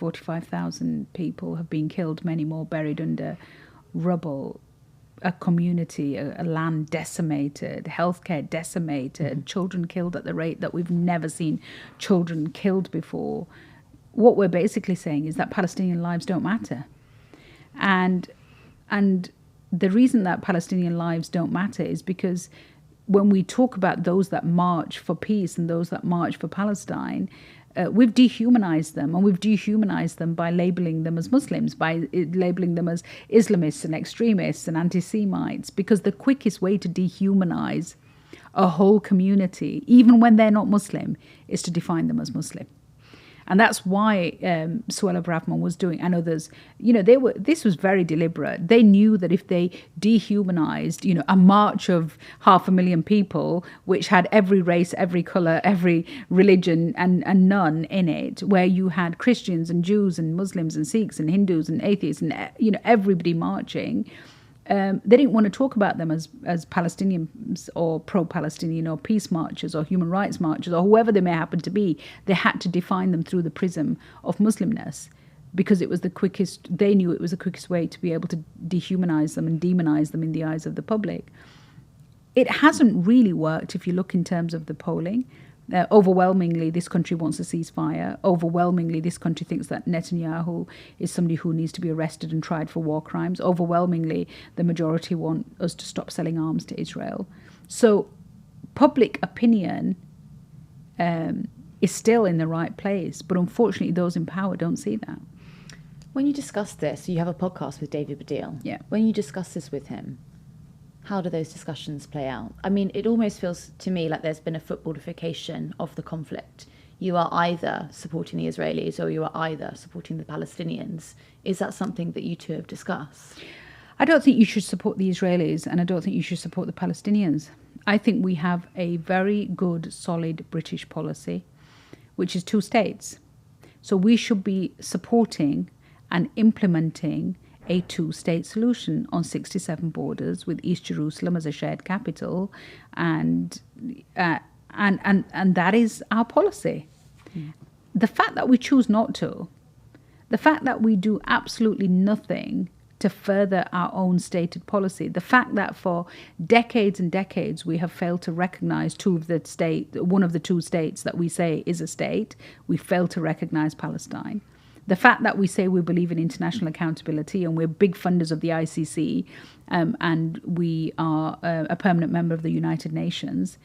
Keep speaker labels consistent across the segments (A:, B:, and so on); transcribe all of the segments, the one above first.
A: 45,000 people have been killed, many more buried under rubble, a community, a land decimated, healthcare decimated, children killed at the rate that we've never seen children killed before. What we're basically saying is that Palestinian lives don't matter. And the reason that Palestinian lives don't matter is because when we talk about those that march for peace and those that march for Palestine, we've dehumanized them, and we've dehumanized them by labeling them as Muslims, by labeling them as Islamists and extremists and anti-Semites, because the quickest way to dehumanize a whole community, even when they're not Muslim, is to define them as Muslim. And that's why Suella Braverman was doing, and others, this was very deliberate. They knew that if they dehumanized, a march of 500,000 people, which had every race, every color, every religion and none in it, where you had Christians and Jews and Muslims and Sikhs and Hindus and atheists and, everybody marching, they didn't want to talk about them as Palestinians or pro-Palestinian or peace marchers or human rights marchers or whoever they may happen to be. They had to define them through the prism of Muslimness, because it was the quickest, they knew it was the quickest way to be able to dehumanize them and demonize them in the eyes of the public. It hasn't really worked if you look in terms of the polling. Overwhelmingly, this country wants a ceasefire. Overwhelmingly, this country thinks that Netanyahu is somebody who needs to be arrested and tried for war crimes. Overwhelmingly, the majority want us to stop selling arms to Israel. So public opinion is still in the right place, but unfortunately, those in power don't see that.
B: When you discuss this, you have a podcast with David Baddiel.
A: Yeah.
B: When you discuss this with him, how do those discussions play out? I mean, it almost feels to me like there's been a footballification of the conflict. You are either supporting the Israelis or you are either supporting the Palestinians. Is that something that you two have discussed?
A: I don't think you should support the Israelis, and I don't think you should support the Palestinians. I think we have a very good, solid British policy, which is two states. So we should be supporting and implementing a two-state solution on 67 borders with East Jerusalem as a shared capital, and that is our policy. The fact that we choose not to, the fact that we do absolutely nothing to further our own stated policy, the fact that for decades and decades we have failed to recognize one of the two states that we say is a state, we failed to recognize Palestine. The fact that we say we believe in international accountability and we're big funders of the ICC and we are a permanent member of the United Nations,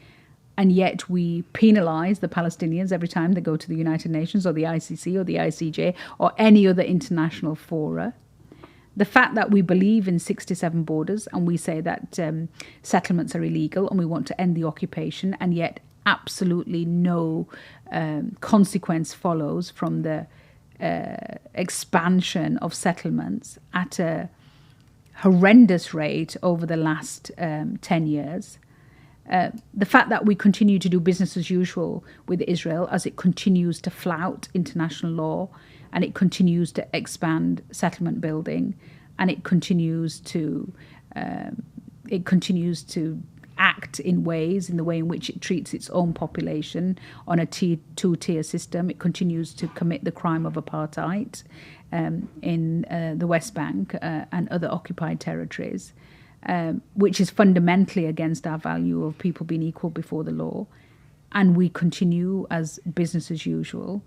A: and yet we penalise the Palestinians every time they go to the United Nations or the ICC or the ICJ or any other international fora. The fact that we believe in 67 borders and we say that settlements are illegal and we want to end the occupation, and yet absolutely no consequence follows from the expansion of settlements at a horrendous rate over the last 10 years. The fact that we continue to do business as usual with Israel as it continues to flout international law and it continues to expand settlement building and it continues to act in the way in which it treats its own population on a two-tier system. It continues to commit the crime of apartheid in the West Bank and other occupied territories, which is fundamentally against our value of people being equal before the law. And we continue as business as usual,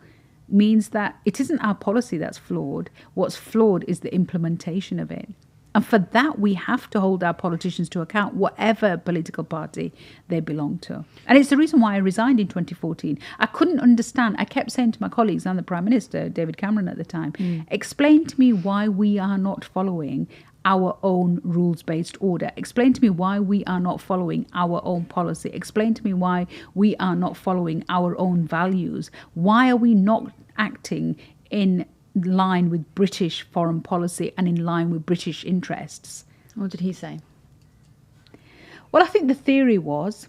A: means that it isn't our policy that's flawed. What's flawed is the implementation of it. And for that, we have to hold our politicians to account, whatever political party they belong to. And it's the reason why I resigned in 2014. I couldn't understand. I kept saying to my colleagues and the Prime Minister, David Cameron at the time, explain to me why we are not following our own rules-based order. Explain to me why we are not following our own policy. Explain to me why we are not following our own values. Why are we not acting in line with British foreign policy and in line with British interests?
B: What did he say?
A: Well, I think the theory was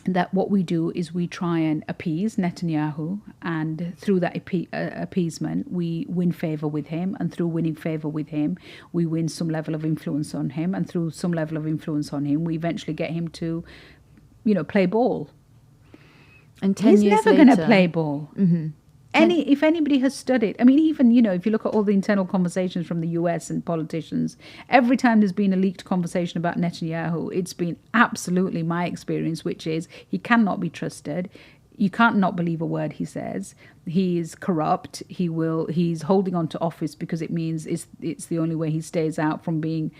A: that what we do is we try and appease Netanyahu, and through that appeasement we win favour with him, and through winning favour with him we win some level of influence on him, and through some level of influence on him we eventually get him to, play ball.
B: And 10
A: He's
B: years
A: never
B: later,
A: going to play ball.
B: Mm-hmm.
A: If anybody has studied, I mean, even, if you look at all the internal conversations from the US and politicians, every time there's been a leaked conversation about Netanyahu, it's been absolutely my experience, which is he cannot be trusted. You can't not believe a word he says. He is corrupt. He's holding on to office because it means it's the only way he stays out from being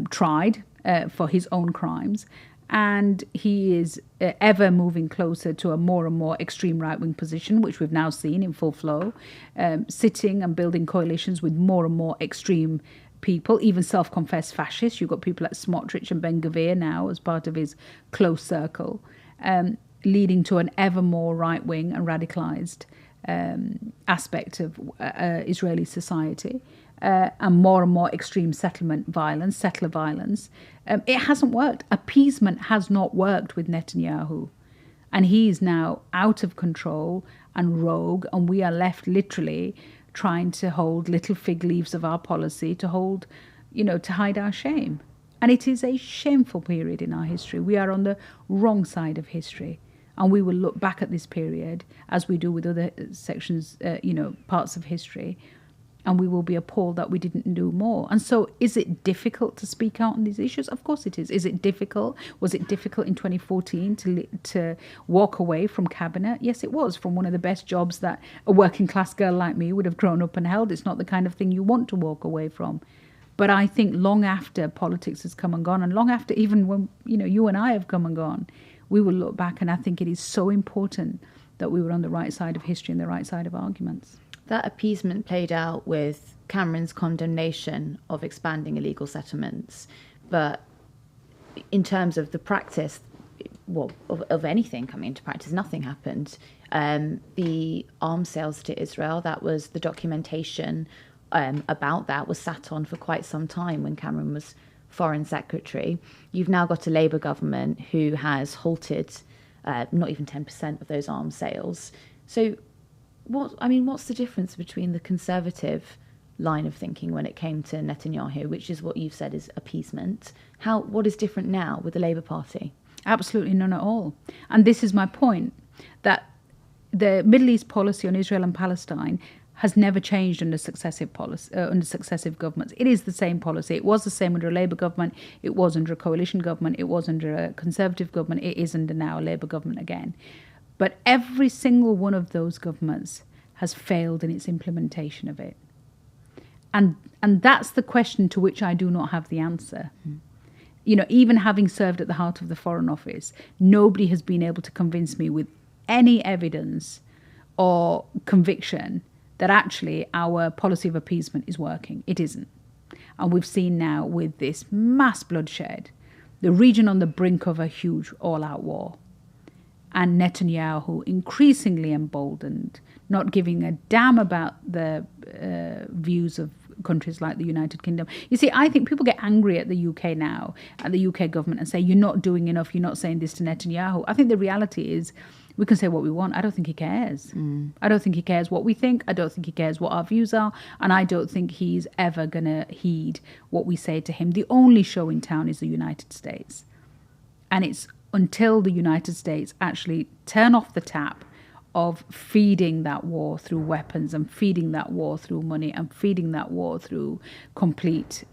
A: tried for his own crimes. And he is ever moving closer to a more and more extreme right-wing position, which we've now seen in full flow, sitting and building coalitions with more and more extreme people, even self-confessed fascists. You've got people like Smotrich and Ben-Gvir now as part of his close circle, leading to an ever more right-wing and radicalized aspect of Israeli society. And more extreme settler violence. It hasn't worked. Appeasement has not worked with Netanyahu. And he is now out of control and rogue, and we are left literally trying to hold little fig leaves of our policy to hide our shame. And it is a shameful period in our history. We are on the wrong side of history. And we will look back at this period, as we do with other sections, parts of history, and we will be appalled that we didn't do more. And so is it difficult to speak out on these issues? Of course it is. Is it difficult? Was it difficult in 2014 to walk away from cabinet? Yes, it was, from one of the best jobs that a working class girl like me would have grown up and held. It's not the kind of thing you want to walk away from. But I think long after politics has come and gone, and long after even when you and I have come and gone, we will look back, and I think it is so important that we were on the right side of history and the right side of arguments.
B: That appeasement played out with Cameron's condemnation of expanding illegal settlements. But in terms of the practice, of anything coming into practice, nothing happened. The arms sales to Israel, that was the documentation about that was sat on for quite some time when Cameron was Foreign Secretary. You've now got a Labour government who has halted not even 10% of those arms sales. So what's the difference between the Conservative line of thinking when it came to Netanyahu, which is what you've said is appeasement? What is different now with the Labour Party?
A: Absolutely none at all. And this is my point, that the Middle East policy on Israel and Palestine has never changed under successive governments. It is the same policy. It was the same under a Labour government. It was under a coalition government. It was under a Conservative government. It is under now a Labour government again. But every single one of those governments has failed in its implementation of it. And that's the question to which I do not have the answer. Even having served at the heart of the Foreign Office, nobody has been able to convince me with any evidence or conviction that actually our policy of appeasement is working. It isn't. And we've seen now with this mass bloodshed, the region on the brink of a huge all-out war, and Netanyahu increasingly emboldened, not giving a damn about the views of countries like the United Kingdom. You see, I think people get angry at the UK now, at the UK government, and say, you're not doing enough, you're not saying this to Netanyahu. I think the reality is, we can say what we want. I don't think he cares. I don't think he cares what we think. I don't think he cares what our views are. And I don't think he's ever going to heed what we say to him. The only show in town is the United States. And it's until the United States actually turn off the tap of feeding that war through weapons and feeding that war through money and feeding that war through complete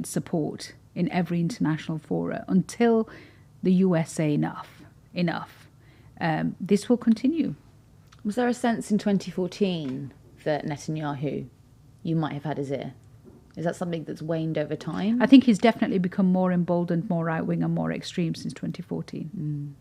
A: support in every international fora, until the US say enough, this will continue.
B: Was there a sense in 2014 that Netanyahu, you might have had his ear? Is that something that's waned over time?
A: I think he's definitely become more emboldened, more right-wing and more extreme since 2014.